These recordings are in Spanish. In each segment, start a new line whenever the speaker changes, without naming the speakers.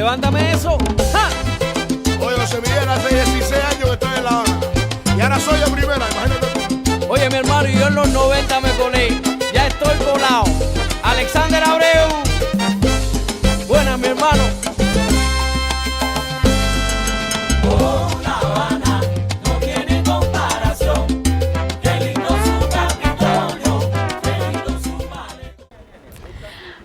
Levántame eso. ¡Ja!
Oye, José Miguel, hace 16 años que estoy en La Habana. Y ahora soy de primera, imagínate tú.
Oye, mi hermano, yo en los 90 me colé. Ya estoy colado. Alexander Abreu. Buenas, mi hermano.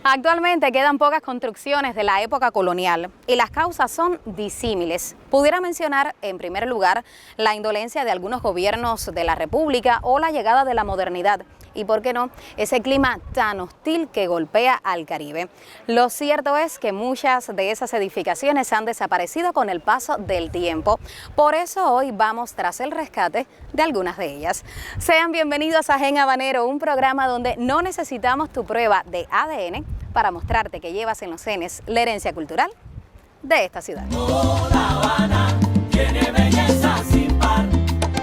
Actualmente quedan pocas construcciones de la época colonial y las causas son disímiles. Pudiera mencionar, en primer lugar, la indolencia de algunos gobiernos de la República o la llegada de la modernidad. Y, ¿por qué no?, ese clima tan hostil que golpea al Caribe. Lo cierto es que muchas de esas edificaciones han desaparecido con el paso del tiempo. Por eso hoy vamos tras el rescate de algunas de ellas. Sean bienvenidos a Gen Habanero, un programa donde no necesitamos tu prueba de ADN para mostrarte que llevas en los genes la herencia cultural de esta ciudad.
Oh, La Habana tiene belleza sin par,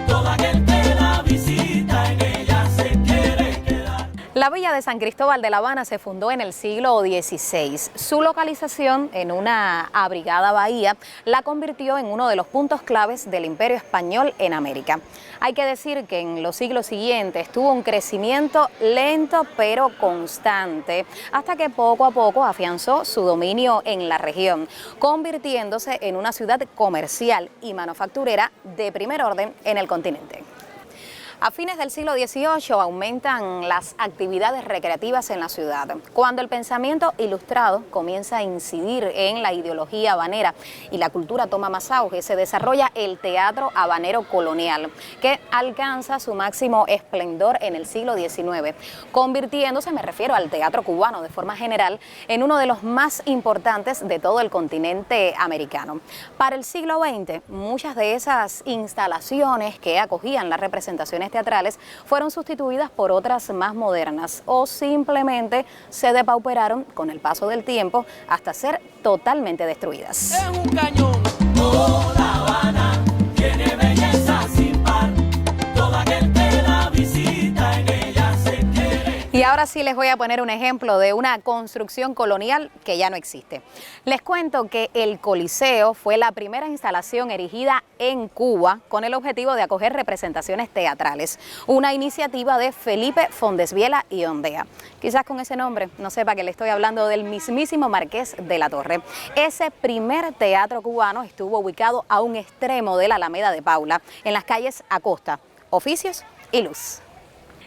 todo aquel que la visita en ella se quiere quedar.
La villa de San Cristóbal de La Habana se fundó en el siglo XVI. Su localización en una abrigada bahía la convirtió en uno de los puntos claves del Imperio Español en América. Hay que decir que en los siglos siguientes tuvo un crecimiento lento pero constante, hasta que poco a poco afianzó su dominio en la región, convirtiéndose en una ciudad comercial y manufacturera de primer orden en el continente. A fines del siglo XVIII aumentan las actividades recreativas en la ciudad, cuando el pensamiento ilustrado comienza a incidir en la ideología habanera y la cultura toma más auge. Se desarrolla el teatro habanero colonial, que alcanza su máximo esplendor en el siglo XIX, convirtiéndose, me refiero al teatro cubano de forma general, en uno de los más importantes de todo el continente americano. Para el siglo XX, muchas de esas instalaciones que acogían las representaciones teatrales fueron sustituidas por otras más modernas o simplemente se depauperaron con el paso del tiempo hasta ser totalmente destruidas.
Es un cañón.
Oh, La Habana tiene belleza sin par, todo aquel que la visita en ella se quiere.
Y ahora sí les voy a poner un ejemplo de una construcción colonial que ya no existe. Les cuento que el Coliseo fue la primera instalación erigida en Cuba con el objetivo de acoger representaciones teatrales, una iniciativa de Felipe Fondesviela y Ondea. Quizás con ese nombre no sepa que le estoy hablando del mismísimo Marqués de la Torre. Ese primer teatro cubano estuvo ubicado a un extremo de la Alameda de Paula, en las calles Acosta, Oficios y Luz.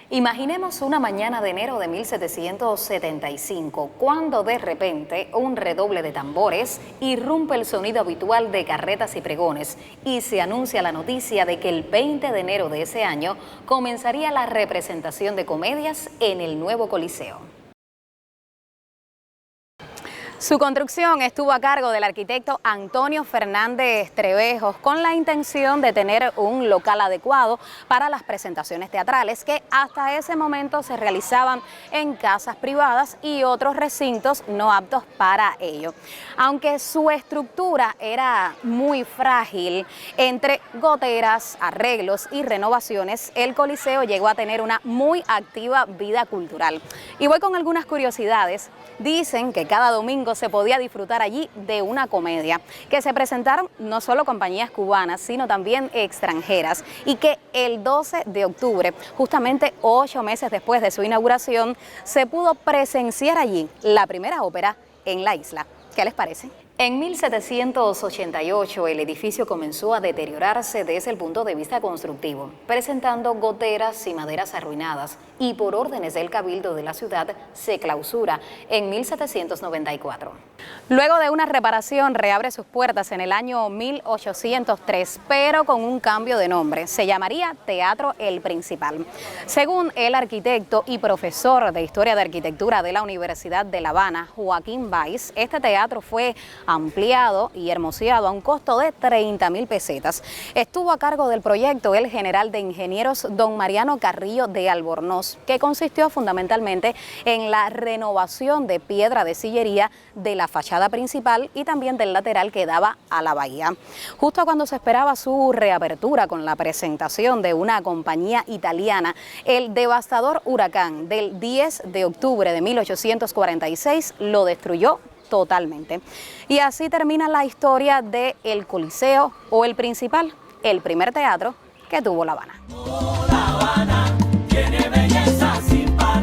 Imaginemos una mañana de enero de 1775, cuando de repente un redoble de tambores irrumpe el sonido habitual de carretas y pregones y se anuncia la noticia de que el 20 de enero de ese año comenzaría la representación de comedias en el nuevo Coliseo. Su construcción estuvo a cargo del arquitecto Antonio Fernández Trevejos, con la intención de tener un local adecuado para las presentaciones teatrales que hasta ese momento se realizaban en casas privadas y otros recintos no aptos para ello. Aunque su estructura era muy frágil, entre goteras, arreglos y renovaciones, el Coliseo llegó a tener una muy activa vida cultural. Y voy con algunas curiosidades. Dicen que cada domingo se podía disfrutar allí de una comedia, que se presentaron no solo compañías cubanas, sino también extranjeras, y que el 12 de octubre, justamente 8 meses después de su inauguración, se pudo presenciar allí la primera ópera en la isla. ¿Qué les parece? En 1788 el edificio comenzó a deteriorarse desde el punto de vista constructivo, presentando goteras y maderas arruinadas, y por órdenes del Cabildo de la ciudad se clausura en 1794. Luego de una reparación reabre sus puertas en el año 1803, pero con un cambio de nombre. Se llamaría Teatro El Principal. Según el arquitecto y profesor de Historia de Arquitectura de la Universidad de La Habana, Joaquín Valls, este teatro fue ampliado y hermoseado a un costo de 30.000 pesetas. Estuvo a cargo del proyecto el general de ingenieros don Mariano Carrillo de Albornoz, que consistió fundamentalmente en la renovación de piedra de sillería de la fachada principal y también del lateral que daba a la bahía. Justo cuando se esperaba su reapertura con la presentación de una compañía italiana, el devastador huracán del 10 de octubre de 1846 lo destruyó totalmente. Y así termina la historia de El Coliseo o El Principal, el primer teatro que tuvo La Habana.
La Habana tiene belleza sin par,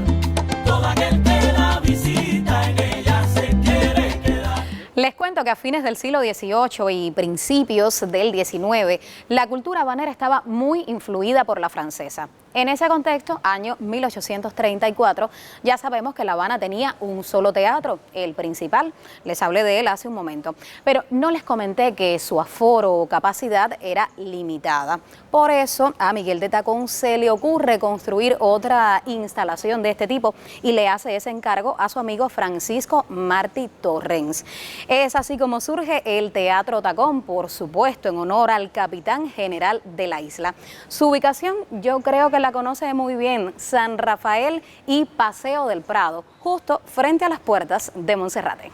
todo aquel que la visita en ella se quiere quedar.
Les cuento que a fines del siglo XVIII y principios del XIX, la cultura habanera estaba muy influida por la francesa. En ese contexto, año 1834, ya sabemos que La Habana tenía un solo teatro, El Principal. Les hablé de él hace un momento, pero no les comenté que su aforo o capacidad era limitada. Por eso, a Miguel de Tacón se le ocurre construir otra instalación de este tipo y le hace ese encargo a su amigo Francisco Martí Torrens. Es así como surge el Teatro Tacón, por supuesto, en honor al capitán general de la isla. Su ubicación, yo creo que la conoce muy bien, San Rafael y Paseo del Prado, justo frente a las puertas de Monserrate.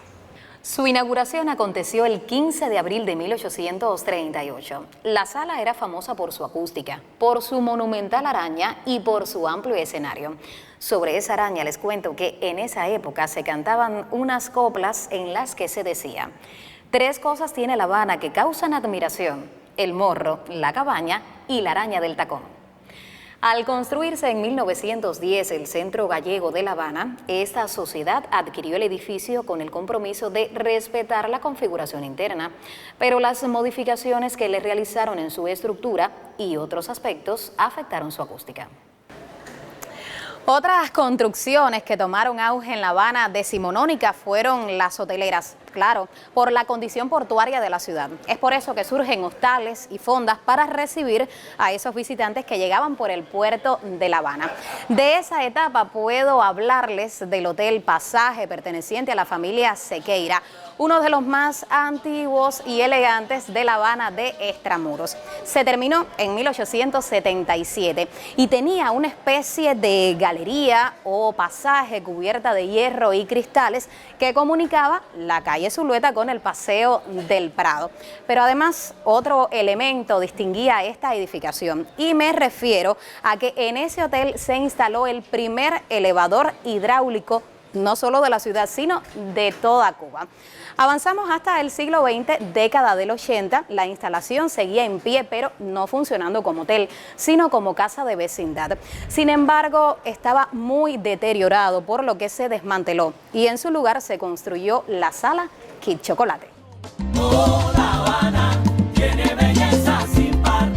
Su inauguración aconteció el 15 de abril de 1838. La sala era famosa por su acústica, por su monumental araña y por su amplio escenario. Sobre esa araña les cuento que en esa época se cantaban unas coplas en las que se decía: 3 cosas tiene La Habana que causan admiración: el morro, la cabaña y la araña del tacón. Al construirse en 1910 el Centro Gallego de La Habana, esta sociedad adquirió el edificio con el compromiso de respetar la configuración interna, pero las modificaciones que le realizaron en su estructura y otros aspectos afectaron su acústica. Otras construcciones que tomaron auge en La Habana decimonónica fueron las hoteleras, claro, por la condición portuaria de la ciudad. Es por eso que surgen hostales y fondas para recibir a esos visitantes que llegaban por el puerto de La Habana. De esa etapa puedo hablarles del Hotel Pasaje, perteneciente a la familia Sequeira, uno de los más antiguos y elegantes de La Habana de extramuros. Se terminó en 1877 y tenía una especie de galería o pasaje cubierta de hierro y cristales que comunicaba la calle Zulueta con el Paseo del Prado. Pero además, otro elemento distinguía esta edificación, y me refiero a que en ese hotel se instaló el primer elevador hidráulico, no solo de la ciudad, sino de toda Cuba. Avanzamos hasta el siglo XX, década del 80, la instalación seguía en pie, pero no funcionando como hotel, sino como casa de vecindad. Sin embargo, estaba muy deteriorado, por lo que se desmanteló y en su lugar se construyó la Sala Kid Chocolate.
Oh, La Habana tiene belleza sin par,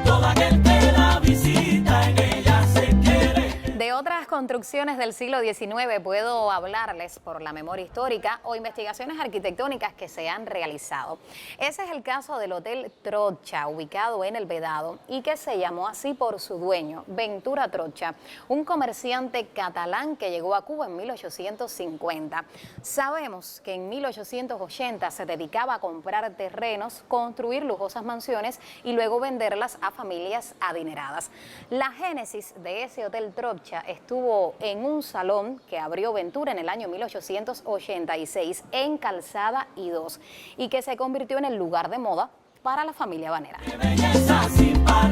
todo aquel que la visita en ella se quiere.
De otras construcciones del siglo XIX puedo hablarles por la memoria histórica o investigaciones arquitectónicas que se han realizado. Ese es el caso del Hotel Trocha, ubicado en El Vedado, y que se llamó así por su dueño, Ventura Trocha, un comerciante catalán que llegó a Cuba en 1850. Sabemos que en 1880 se dedicaba a comprar terrenos, construir lujosas mansiones y luego venderlas a familias adineradas. La génesis de ese Hotel Trocha estuvo en un salón que abrió Ventura en el año 1886 en Calzada y 2 y que se convirtió en el lugar de moda para la familia habanera.
Belleza sin par,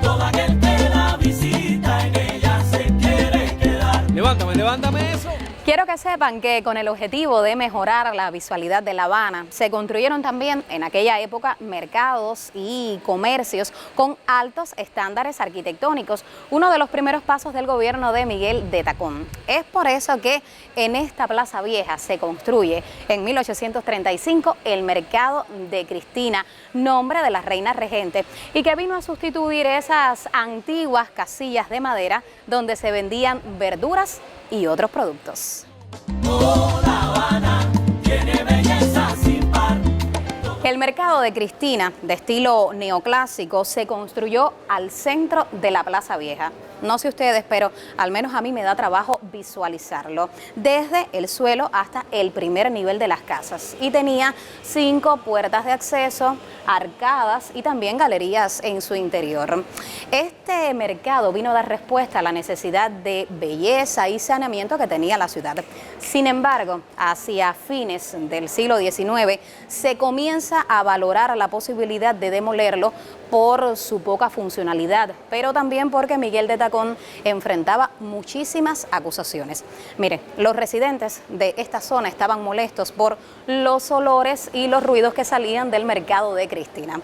todo aquel que la visita en ella se quiere quedar.
Levántame eso.
Quiero que sepan que con el objetivo de mejorar la visualidad de La Habana, se construyeron también en aquella época mercados y comercios con altos estándares arquitectónicos, uno de los primeros pasos del gobierno de Miguel de Tacón. Es por eso que en esta Plaza Vieja se construye en 1835 el Mercado de Cristina, nombre de la reina regente, y que vino a sustituir esas antiguas casillas de madera donde se vendían verduras y otros productos.
Oh, La Habana tiene belleza sin par.
El Mercado de Cristina, de estilo neoclásico, se construyó al centro de la Plaza Vieja. No sé ustedes, pero al menos a mí me da trabajo visualizarlo, desde el suelo hasta el primer nivel de las casas. Y tenía 5 puertas de acceso, arcadas y también galerías en su interior. Este mercado vino a dar respuesta a la necesidad de belleza y saneamiento que tenía la ciudad. Sin embargo, hacia fines del siglo XIX se comienza a valorar la posibilidad de demolerlo por su poca funcionalidad, pero también porque Miguel de Tacón enfrentaba muchísimas acusaciones. Miren, los residentes de esta zona estaban molestos por los olores y los ruidos que salían del mercado de Cristina.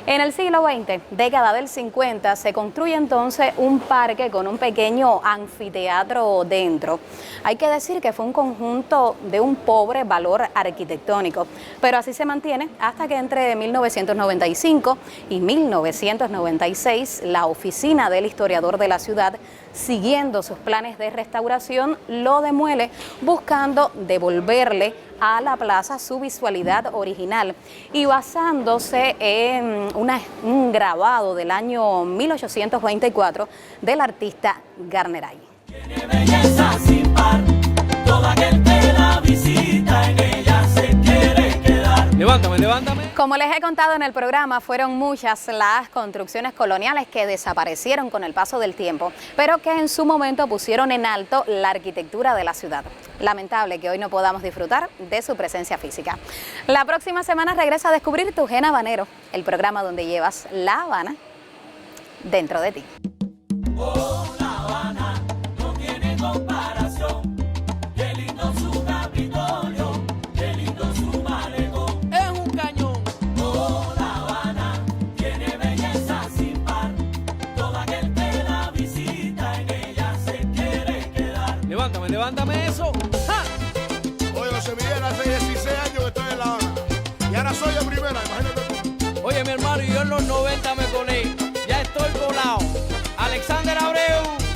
En el siglo XX, década del 50, se construye entonces un parque con un pequeño anfiteatro dentro. Hay que decir que fue un conjunto de un pobre valor arquitectónico, pero así se mantiene hasta que entre 1995 y 1996 la oficina del historiador de la ciudad, siguiendo sus planes de restauración, lo demuele buscando devolverle a la plaza su visualidad original y basándose en un grabado del año 1824 del artista Garneray.
Tiene belleza sin par, todo aquel que la visita en ella se quiere quedar.
Levántame, levántame.
Como les he contado en el programa, fueron muchas las construcciones coloniales que desaparecieron con el paso del tiempo, pero que en su momento pusieron en alto la arquitectura de la ciudad. Lamentable que hoy no podamos disfrutar de su presencia física. La próxima semana regresa a Descubrir tu Gen Habanero, el programa donde llevas La Habana dentro de ti.
Oh, La Habana no tiene comparación. Qué lindo su Capitolio, qué lindo su malecón.
Es un cañón.
Oh, La Habana tiene belleza sin par, todo aquel que la visita en ella se quiere quedar.
Levántame, levántame eso. ¡Ja!
Oye, José Miguel, hace 16 años que estoy en La Habana. Y ahora soy de primera, imagínate tú.
Oye, mi hermano, y yo en los 90 me colé. Ya estoy colado. Alexander Abreu.